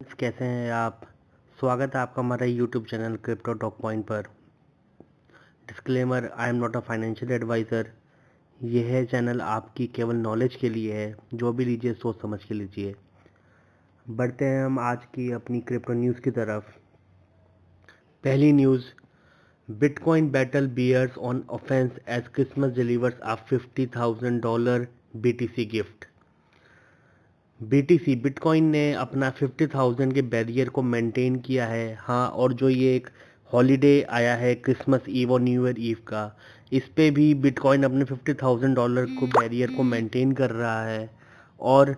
कैसे हैं आप। स्वागत है आपका हमारे YouTube channel Crypto Talk Point पर। Disclaimer, I am not a financial adviser. यह चैनल आपकी केवल नॉलेज के लिए है। जो भी लीजिए सोच समझ के लीजिए। बढ़ते हैं हम आज की अपनी क्रिप्टो न्यूज़ की तरफ। पहली news, bitcoin battle bears on offense as Christmas delivers a $50,000 BTC gift. BTC bitcoin ने अपना 50,000 के बैरियर को मेंटेन किया है। हाँ, और जो ये एक हॉलीडे आया है क्रिसमस ईव और न्यू ईयर ईव का, इस पे भी बिटकॉइन अपने $50,000 को बैरियर को मेंटेन कर रहा है। और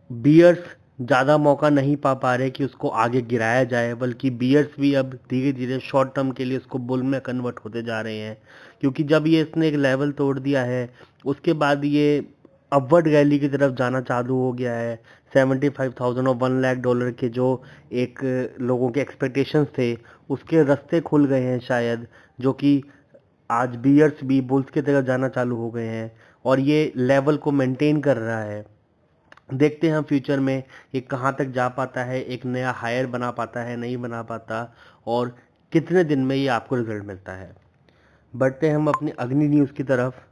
बियर्स ज़्यादा मौका नहीं पा रहे कि उसको आगे गिराया जाए, बल्कि बियर्स भी अब धीरे धीरे शॉर्ट टर्म के लिए उसको बुल में कन्वर्ट होते जा रहे हैं। क्योंकि जब ये इसने एक लेवल तोड़ दिया है, उसके बाद ये अपवर्ड रैली की तरफ जाना चालू हो गया है। 75,000 और $1 लाख के जो एक लोगों के एक्सपेक्टेशंस थे, उसके रास्ते खुल गए हैं शायद, जो कि आज बियर्स भी बुल्स की तरफ जाना चालू हो गए हैं और ये लेवल को मेंटेन कर रहा है। देखते हैं हम फ्यूचर में ये कहाँ तक जा पाता है, एक नया हायर बना पाता है, नहीं बना पाता, और कितने दिन में ये आपको रिजल्ट मिलता है। बढ़ते हैं हम अपनी अगली न्यूज़ की तरफ।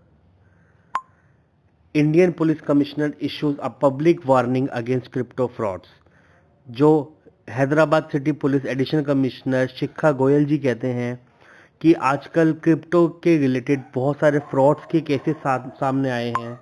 Indian police commissioner issues a public warning against crypto frauds. जो Hyderabad city police additional commissioner Shikha Goyal ji कहते हैं कि आजकल क्रिप्टो के रिलेटेड बहुत सारे फ्रॉड्स के केसेस सामने आए हैं।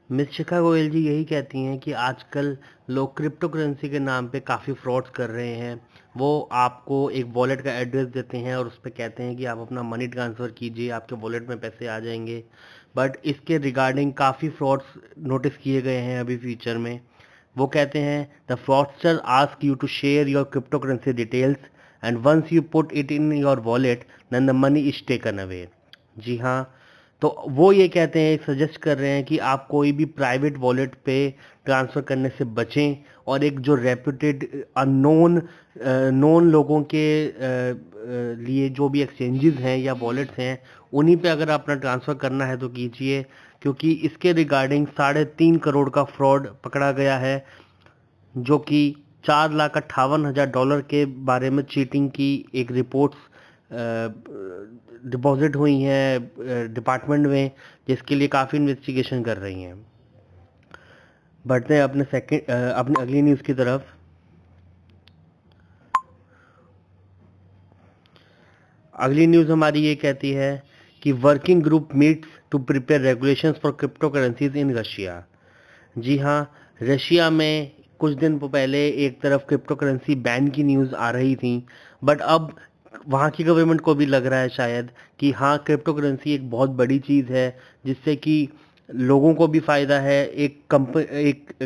मिस शिखा गोयल जी यही कहती हैं कि आजकल लोग क्रिप्टो करेंसी के नाम पे काफ़ी फ्रॉड्स कर रहे हैं। वो आपको एक वॉलेट का एड्रेस देते हैं और उस पे कहते हैं कि आप अपना मनी ट्रांसफ़र कीजिए, आपके वॉलेट में पैसे आ जाएंगे। बट इसके रिगार्डिंग काफ़ी फ्रॉड्स नोटिस किए गए हैं अभी फ्यूचर में। वो कहते हैं the fraudster ask you to share your crypto currency details and once you put it in your wallet then the money is taken away. जी हाँ, तो वो ये कहते हैं, सजेस्ट कर रहे हैं कि आप कोई भी प्राइवेट वॉलेट पे ट्रांसफ़र करने से बचें और एक जो रेप्यूटेड अननोन नोन लोगों के लिए जो भी एक्सचेंजेस हैं या वॉलेट्स हैं, उन्हीं पे अगर अपना ट्रांसफ़र करना है तो कीजिए। क्योंकि इसके रिगार्डिंग 3.5 करोड़ का फ्रॉड पकड़ा गया है, जो कि $4,58,000 के बारे में चीटिंग की एक रिपोर्ट्स डिपॉजिट हुई हैं डिपार्टमेंट में, जिसके लिए काफ़ी इन्वेस्टिगेशन कर रही हैं। बढ़ते हैं अपनी अगली न्यूज़ की तरफ। अगली न्यूज़ हमारी ये कहती है कि working group meets to prepare regulations for crypto currencies in Russia. जी हाँ, रशिया में कुछ दिन पहले एक तरफ क्रिप्टो करेंसी बैन की न्यूज़ आ रही थी, बट अब वहाँ की गवर्नमेंट को भी लग रहा है शायद कि हाँ, क्रिप्टो करेंसी एक बहुत बड़ी चीज़ है, जिससे कि लोगों को भी फ़ायदा है, एक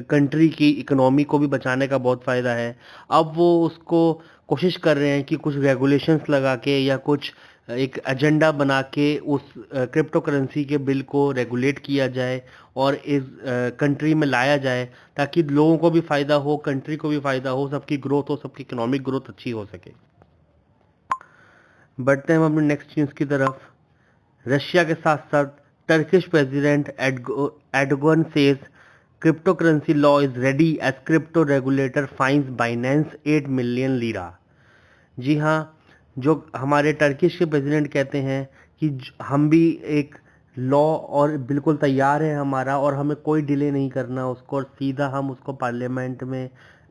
कंट्री की इकोनॉमी को भी बचाने का बहुत फ़ायदा है। अब वो उसको कोशिश कर रहे हैं कि कुछ रेगुलेशंस लगा के या कुछ एक एजेंडा बना के उस क्रिप्टो करेंसी के बिल को रेगुलेट किया जाए और इस कंट्री में लाया जाए, ताकि लोगों को भी फ़ायदा हो, कंट्री को भी फ़ायदा हो, सबकी ग्रोथ हो, सबकी इकोनॉमिक ग्रोथ अच्छी हो सके। बढ़ते हैं हम अपने नेक्स्ट न्यूज़ की तरफ। रशिया के साथ साथ Turkish president Erdogan says crypto currency law is ready as crypto regulator fines Binance 8 million lira. जी हाँ, जो हमारे टर्किश के प्रेसिडेंट कहते हैं कि हम भी एक लॉ और बिल्कुल तैयार है हमारा, और हमें कोई डिले नहीं करना उसको, और सीधा हम उसको पार्लियामेंट में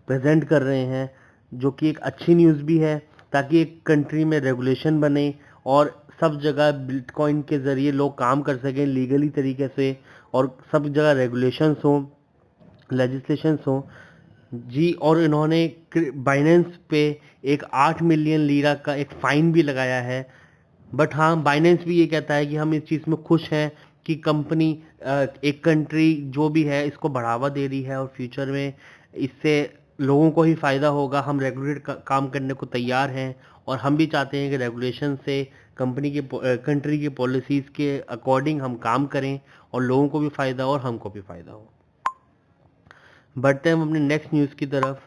प्रेजेंट कर रहे हैं। जो कि एक अच्छी न्यूज़ भी है, ताकि एक कंट्री में रेगुलेशन बने और सब जगह बिटकॉइन के ज़रिए लोग काम कर सकें लीगली तरीके से, और सब जगह रेगुलेशंस हों, लेजिस्लेशंस हों। जी, और इन्होंने बाइनेंस पे एक 8 मिलियन लीरा का एक फ़ाइन भी लगाया है। बट हाँ, बाइनेंस भी ये कहता है कि हम इस चीज़ में खुश हैं कि कंपनी, एक कंट्री जो भी है इसको बढ़ावा दे रही है, और फ्यूचर में इससे लोगों को ही फ़ायदा होगा। हम रेगुलेट काम करने को तैयार हैं, और हम भी चाहते हैं कि रेगुलेशन से कंट्री की पॉलिसीज़ के अकॉर्डिंग हम काम करें, और लोगों को भी फ़ायदा हो और हमको भी फ़ायदा हो। बढ़ते हैं हम अपने नेक्स्ट न्यूज़ की तरफ।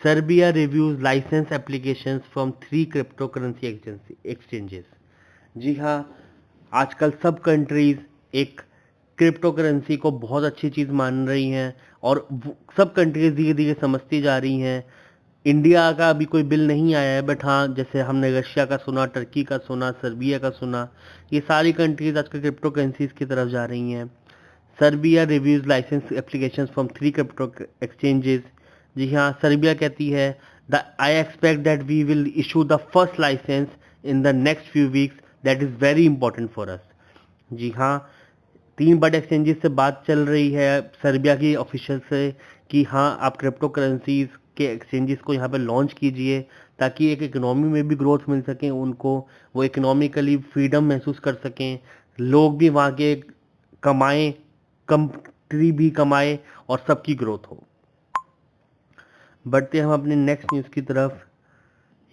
Serbia reviews licence applications from 3 crypto currency exchanges. जी हाँ, आजकल सब कंट्रीज एक क्रिप्टो करेंसी को बहुत अच्छी चीज़ मान रही हैं, और सब कंट्रीज धीरे धीरे समझती जा रही हैं। इंडिया का अभी कोई बिल नहीं आया है, बट हाँ, जैसे हमने रशिया का सुना, टर्की का सुना, सर्बिया का सुना, ये सारी कंट्रीज आजकल क्रिप्टो करेंसीज की तरफ जा रही हैं। Serbia reviews licence application from 3 crypto exchanges. जी हाँ, सर्बिया कहती है the I expect that we will issue the first licence in the next few weeks, that is very important for us. जी हाँ, 3 बड़े एक्सचेंजेस से बात चल रही है सर्बिया की ऑफिशियल से कि हाँ, आप क्रिप्टो करेंसीज के एक्सचेंजेस को यहाँ पे लॉन्च कीजिए, ताकि एक इकोनॉमी में भी ग्रोथ मिल सके उनको, वो इकोनॉमिकली फ्रीडम महसूस कर सकें, लोग भी वहाँ के कमाएं, कंट्री भी कमाए, और सबकी ग्रोथ हो। बढ़ते हैं हम अपने नेक्स्ट न्यूज़ की तरफ।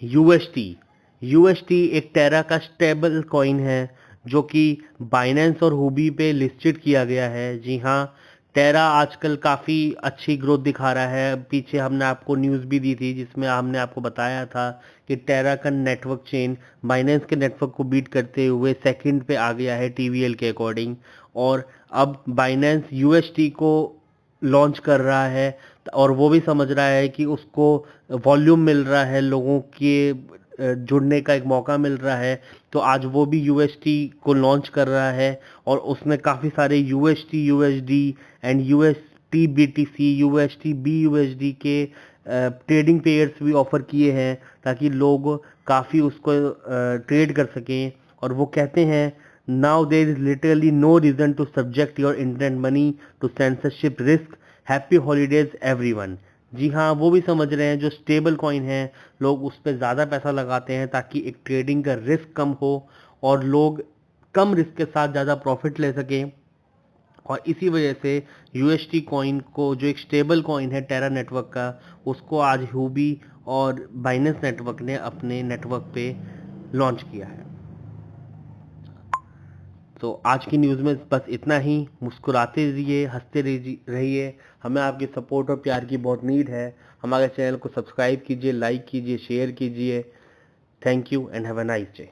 यूएसटी। यूएसटी एक टेरा का स्टेबल कॉइन है, जो कि बाइनेंस और हुबी पे लिस्टेड किया गया है। जी हाँ, टेरा आजकल काफ़ी अच्छी ग्रोथ दिखा रहा है। पीछे हमने आपको न्यूज़ भी दी थी जिसमें हमने आपको बताया था कि टेरा का नेटवर्क चेन बाइनेंस के नेटवर्क को बीट करते हुए सेकंड पे आ गया है टीवीएल के अकॉर्डिंग, और अब बाइनेंस यूएसटी को लॉन्च कर रहा है, और वो भी समझ रहा है कि उसको वॉल्यूम मिल रहा है, लोगों के जुड़ने का एक मौका मिल रहा है, तो आज वो भी यूएसटी को लॉन्च कर रहा है। और उसने काफ़ी सारे UST USD and UST BTC UST BUSD के ट्रेडिंग पेयर्स भी ऑफर किए हैं, ताकि लोग काफ़ी उसको ट्रेड कर सकें। और वो कहते हैं now there is literally no reason to subject your internet money to censorship risk, happy holidays everyone. जी हाँ, वो भी समझ रहे हैं जो स्टेबल कॉइन है, लोग उस पर ज़्यादा पैसा लगाते हैं ताकि एक ट्रेडिंग का रिस्क कम हो, और लोग कम रिस्क के साथ ज़्यादा प्रॉफिट ले सकें। और इसी वजह से यूएसटी कॉइन को, जो एक स्टेबल कॉइन है टेरा नेटवर्क का, उसको आज हुबी और बाइनेंस नेटवर्क ने अपने नेटवर्क पे लॉन्च किया है। तो आज की न्यूज़ में बस इतना ही। मुस्कुराते रहिए, हंसते रहिए। हमें आपकी सपोर्ट और प्यार की बहुत नीड है। हमारे चैनल को सब्सक्राइब कीजिए, लाइक कीजिए, शेयर कीजिए। Thank you and have a nice day.